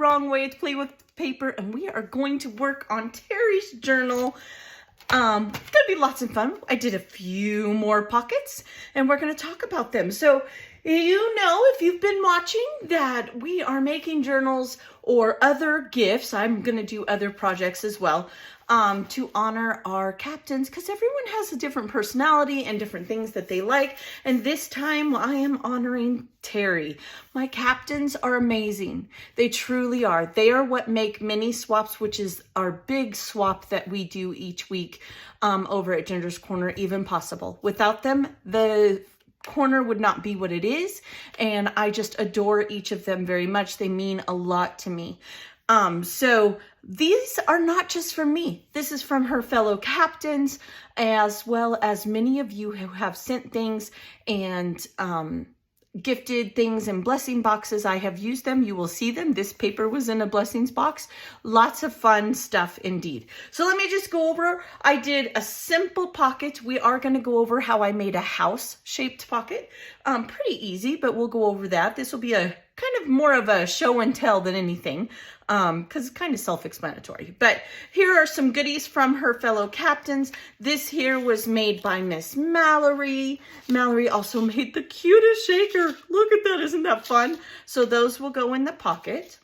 wrong way to play with paper, and we are going to work on Terry's journal. It's gonna be lots of fun. I did a few more pockets, and we're gonna talk about them. So, you know, if you've been watching, that we are making journals or other gifts. I'm gonna do other projects as well, to honor our captains, because everyone has a different personality and different things that they like. And this time I am honoring Terry. My captains are amazing. They truly are. They are what make mini swaps, which is our big swap that we do each week over at Ginger's Corner, even possible. Without them, the corner would not be what it is. And I just adore each of them very much. They mean a lot to me. So these are not just from me. This is from her fellow captains, as well as many of you who have sent things and gifted things in blessing boxes. I have used them. You will see them. This paper was in a blessings box. Lots of fun stuff indeed. So let me just go over. I did a simple pocket. We are going to go over how I made a house shaped pocket. Pretty easy, but we'll go over that. This will be a kind of more of a show and tell than anything, because it's kind of self-explanatory. But here are some goodies from her fellow captains. This here was made by Miss Mallory. Mallory also made the cutest shaker. Look at that, isn't that fun? So those will go in the pocket.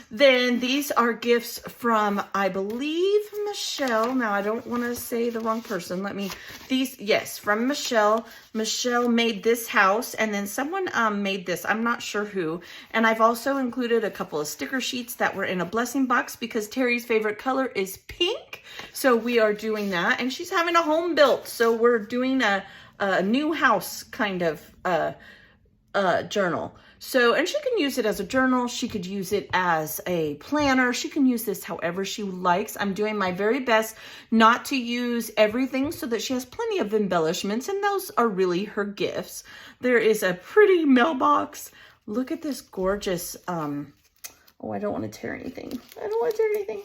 Then these are gifts from, I believe, Michelle. Now, I don't want to say the wrong person. Yes, from Michelle. Michelle made this house, and then someone made this. I'm not sure who. And I've also included a couple of sticker sheets that were in a blessing box because Terry's favorite color is pink. So we are doing that, and she's having a home built. So we're doing a new house kind of journal. So, and she can use it as a journal. She could use it as a planner. She can use this however she likes. I'm doing my very best not to use everything so that she has plenty of embellishments, and those are really her gifts. There is a pretty mailbox. Look at this gorgeous, oh, I don't want to tear anything. I don't want to tear anything.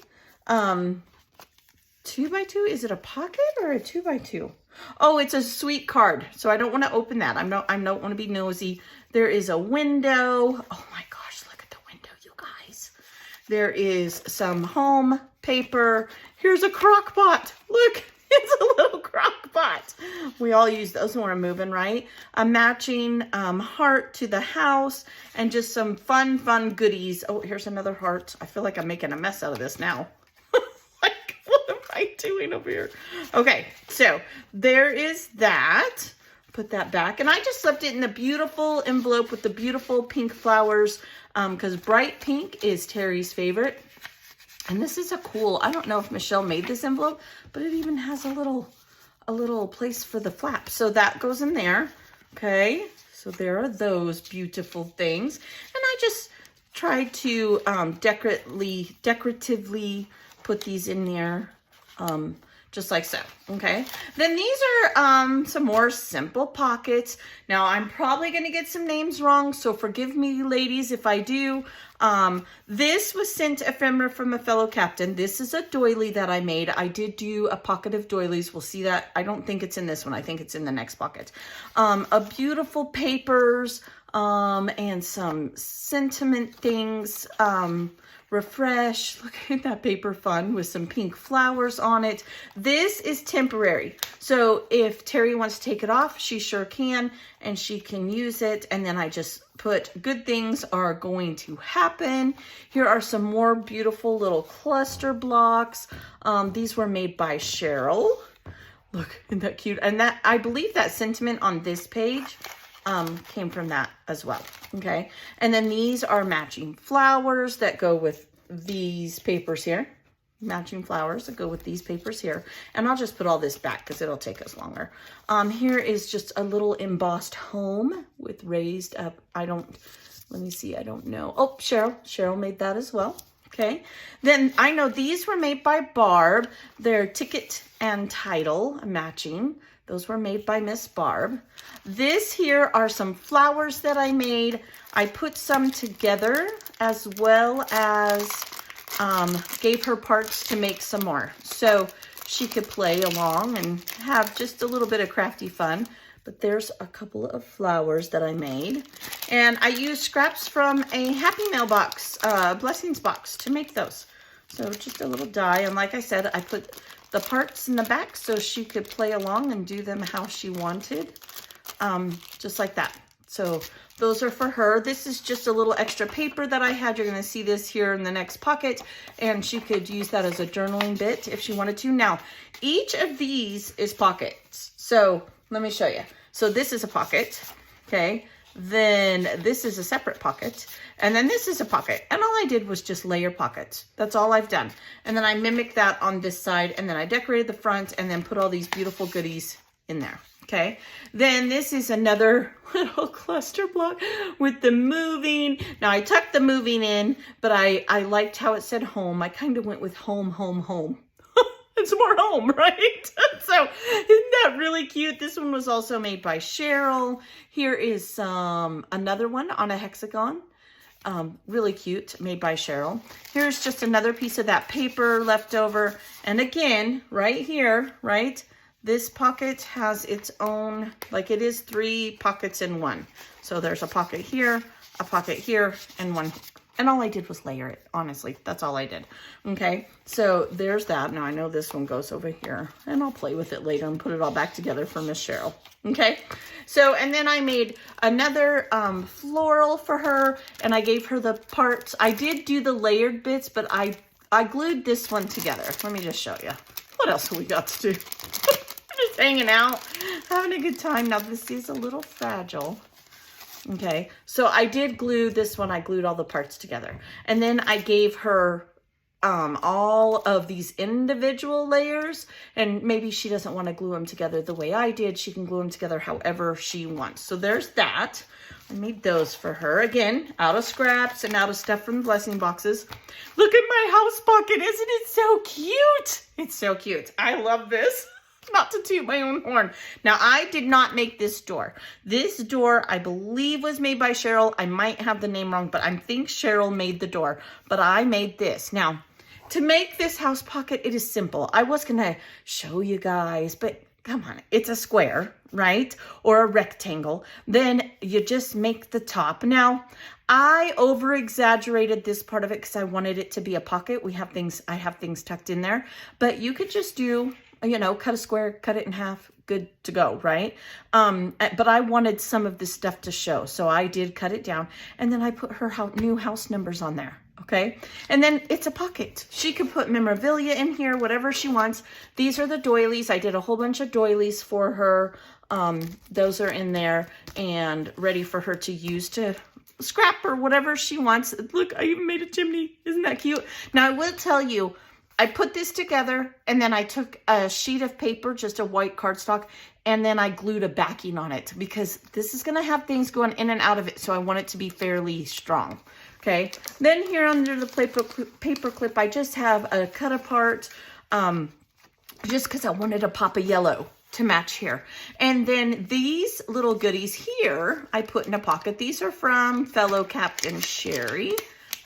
2x2, is it a pocket or a 2x2? Oh, it's a sweet card. So I don't want to open that. I don't want to be nosy. There is a window. Oh my gosh, look at the window, you guys. There is some home paper. Here's a crock pot. Look, it's a little crock pot. We all use those when we're moving, right? A matching heart to the house, and just some fun goodies. Oh, here's another heart. I feel like I'm making a mess out of this now. Doing over here. Okay, so there is that. Put that back, and I just left it in a beautiful envelope with the beautiful pink flowers, because bright pink is Terry's favorite. And this is a cool, I don't know if Michelle made this envelope, but it even has a little place for the flap, so that goes in there. Okay, so there are those beautiful things, and I just tried to decoratively put these in there. Just like so. Okay. Then these are some more simple pockets. Now I'm probably going to get some names wrong, so forgive me, ladies, if I do. This was sent ephemera from a fellow captain. This is a doily that I made. I did do a pocket of doilies. We'll see that. I don't think it's in this one. I think it's in the next pocket. A beautiful papers, and some sentiment things, refresh. Look at that paper fun with some pink flowers on it. This is temporary. So if Terry wants to take it off, she sure can, and she can use it. And then I just put good things are going to happen. Here are some more beautiful little cluster blocks. These were made by Cheryl. Look, isn't that cute? And that, I believe that sentiment on this page came from that as well. Okay. And then these are matching flowers that go with these papers here. Matching flowers that go with these papers here. And I'll just put all this back because it'll take us longer. Here is just a little embossed home with raised up. Let me see. I don't know. Oh, Cheryl made that as well. Okay. Then I know these were made by Barb. They're ticket and title matching. Those were made by Miss Barb. This here are some flowers that I made. I put some together as well as gave her parts to make some more. So she could play along and have just a little bit of crafty fun. But there's a couple of flowers that I made. And I used scraps from a Happy Mail box, blessings box to make those. So just a little die. And like I said, I put the parts in the back so she could play along and do them how she wanted. Just like that. So those are for her. This is just a little extra paper that I had. You're going to see this here in the next pocket. And she could use that as a journaling bit if she wanted to. Now, each of these is pockets. So let me show you. So this is a pocket, okay? Then this is a separate pocket. And then this is a pocket. And all I did was just layer pockets. That's all I've done. And then I mimicked that on this side. And then I decorated the front and then put all these beautiful goodies in there, okay? Then this is another little cluster block with the moving. Now I tucked the moving in, but I liked how it said home. I kind of went with home, home, home. It's more home, right? So isn't that really cute? This one was also made by Cheryl. Here is another one on a hexagon. Really cute, made by Cheryl. Here's just another piece of that paper left over. And again, right here, right? This pocket has its own, like it is 3 pockets in one. So there's a pocket here, and one. And all I did was layer it, honestly. That's all I did. Okay, so there's that. Now I know this one goes over here, and I'll play with it later and put it all back together for Miss Cheryl. Okay, so, and then I made another floral for her, and I gave her the parts. I did do the layered bits, but I glued this one together. Let me just show you. What else have we got to do? Just hanging out, having a good time. Now this is a little fragile. Okay, so I did glue this one. I glued all the parts together. And then I gave her all of these individual layers. And maybe she doesn't want to glue them together the way I did. She can glue them together however she wants. So there's that. I made those for her. Again, out of scraps and out of stuff from the blessing boxes. Look at my house pocket. Isn't it so cute? It's so cute. I love this. Not to toot my own horn. Now, I did not make this door. This door, I believe, was made by Cheryl. I might have the name wrong, but I think Cheryl made the door. But I made this. Now, to make this house pocket, it is simple. I was going to show you guys, but come on. It's a square, right? Or a rectangle. Then you just make the top. Now, I over-exaggerated this part of it because I wanted it to be a pocket. I have things tucked in there. But you could just do, you know, cut a square, cut it in half, good to go, right? But I wanted some of this stuff to show, so I did cut it down, and then I put her new house numbers on there, okay? And then it's a pocket. She could put memorabilia in here, whatever she wants. These are the doilies. I did a whole bunch of doilies for her. Those are in there and ready for her to use to scrap or whatever she wants. Look, I even made a chimney. Isn't that cute? Now, I will tell you, I put this together, and then I took a sheet of paper, just a white cardstock, and then I glued a backing on it because this is going to have things going in and out of it, so I want it to be fairly strong. Okay, then here under the paper clip, I just have a cut apart just because I wanted a pop of yellow to match here. And then these little goodies here, I put in a pocket. These are from fellow Captain Sherry.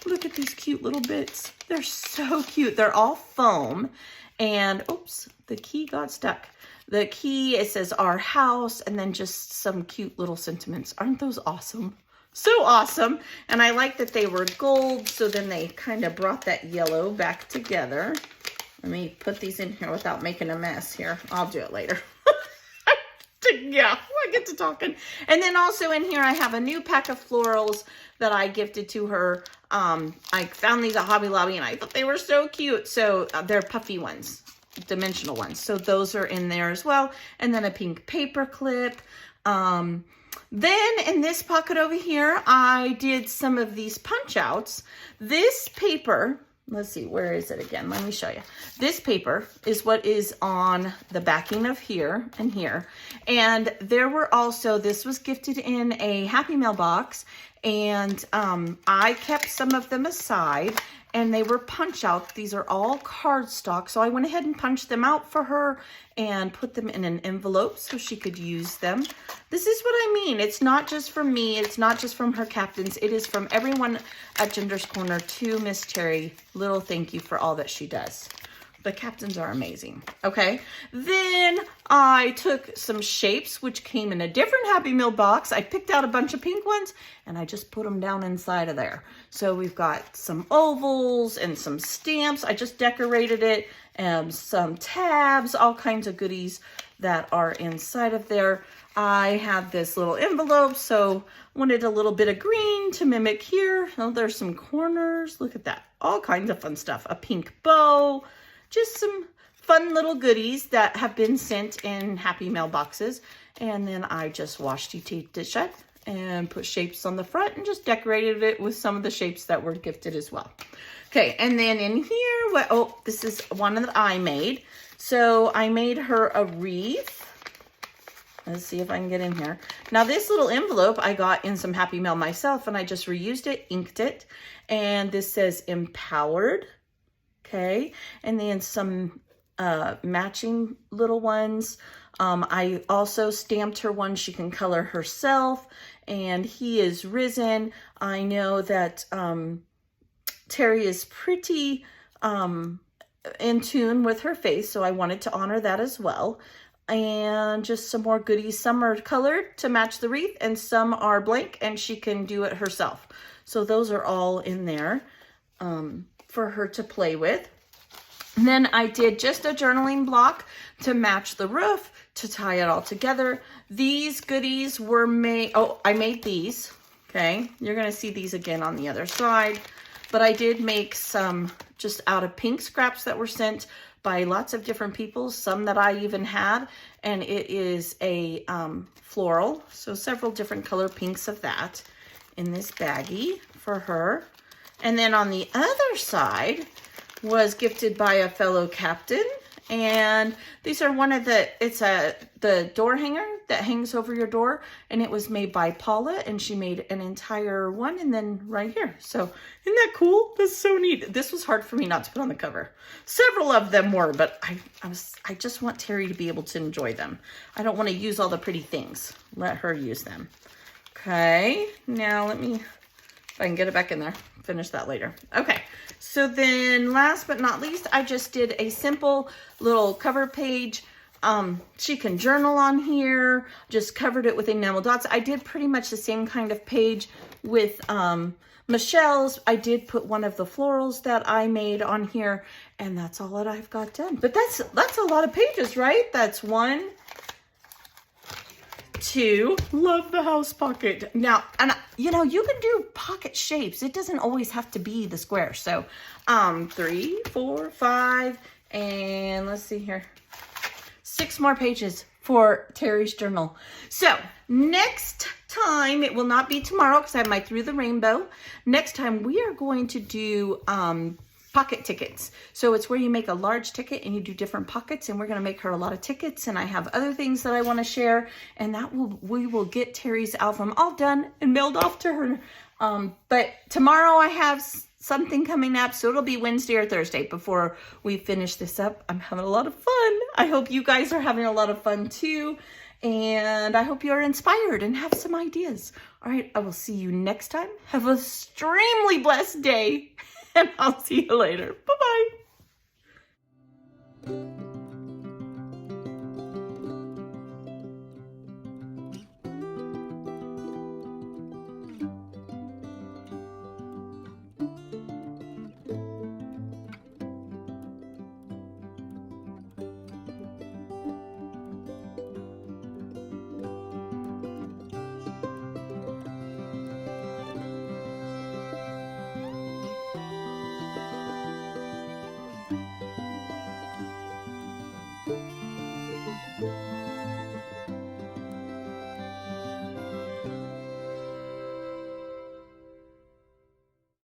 Look at these cute little bits. They're so cute. They're all foam. And, oops, the key got stuck. The key, it says our house, and then just some cute little sentiments. Aren't those awesome? So awesome. And I like that they were gold, so then they kind of brought that yellow back together. Let me put these in here without making a mess here. I'll do it later. Yeah, I get to talking. And then also in here, I have a new pack of florals that I gifted to her. I found these at Hobby Lobby, and I thought they were so cute. So they're puffy ones, dimensional ones. So those are in there as well. And then a pink paper clip. Then in this pocket over here, I did some of these punch outs. This paper, let's see, where is it again? Let me show you. This paper is what is on the backing of here and here. And there were also, this was gifted in a Happy Mail box, and I kept some of them aside, and they were punch out. These are all cardstock, so I went ahead and punched them out for her and put them in an envelope so she could use them. This is what I mean. It's not just from me. It's not just from her captains. It is from everyone at Ginger's Corner to Miss Terry. Little thank you for all that she does. The captains are amazing. Okay, then I took some shapes which came in a different Happy Meal box. I picked out a bunch of pink ones and I just put them down inside of there. So we've got some ovals and some stamps. I just decorated it, and some tabs, all kinds of goodies that are inside of there. I have this little envelope, so wanted a little bit of green to mimic here. Oh, there's some corners. Look at that. All kinds of fun stuff. A pink bow. Just some fun little goodies that have been sent in Happy Mail boxes. And then I just washi taped it shut and put shapes on the front and just decorated it with some of the shapes that were gifted as well. Okay, and then in here, this is one that I made. So I made her a wreath. Let's see if I can get in here. Now this little envelope I got in some Happy Mail myself, and I just reused it, inked it. And this says empowered. Okay, and then some matching little ones. I also stamped her one she can color herself, and he is risen. I know that Terry is pretty in tune with her face, so I wanted to honor that as well. And just some more goodies. Some are colored to match the wreath, and some are blank, and she can do it herself. So those are all in there for her to play with. And then I did just a journaling block to match the roof, to tie it all together. These goodies were made, I made these, okay? You're gonna see these again on the other side. But I did make some just out of pink scraps that were sent by lots of different people, some that I even had. And it is a floral, so several different color pinks of that in this baggie for her. And then on the other side was gifted by a fellow captain. And these are one of the door hanger that hangs over your door. And it was made by Paula, and she made an entire one, and then right here. So isn't that cool? That's so neat. This was hard for me not to put on the cover. Several of them were, but I just want Terry to be able to enjoy them. I don't want to use all the pretty things. Let her use them. Okay, now let me, if I can get it back in there, finish that later. Okay, so then last but not least, I just did a simple little cover page. She can journal on here, just covered it with enamel dots. I did pretty much the same kind of page with Michelle's. I did put one of the florals that I made on here, and that's all that I've got done. But that's a lot of pages, right? That's 1, 2, love the house pocket. Now, and you know, you can do pocket shapes. It doesn't always have to be the square. So 3, 4, 5, and let's see here, 6 more pages for Terry's journal. So next time, it will not be tomorrow because I have my Through the Rainbow. Next time we are going to do pocket tickets. So it's where you make a large ticket and you do different pockets, and we're going to make her a lot of tickets, and I have other things that I want to share, and we will get Terry's album all done and mailed off to her. But tomorrow I have something coming up, so it'll be Wednesday or Thursday before we finish this up. I'm having a lot of fun. I hope you guys are having a lot of fun too, and I hope you're inspired and have some ideas. All right, I will see you next time. Have an extremely blessed day, and I'll see you later. Bye-bye.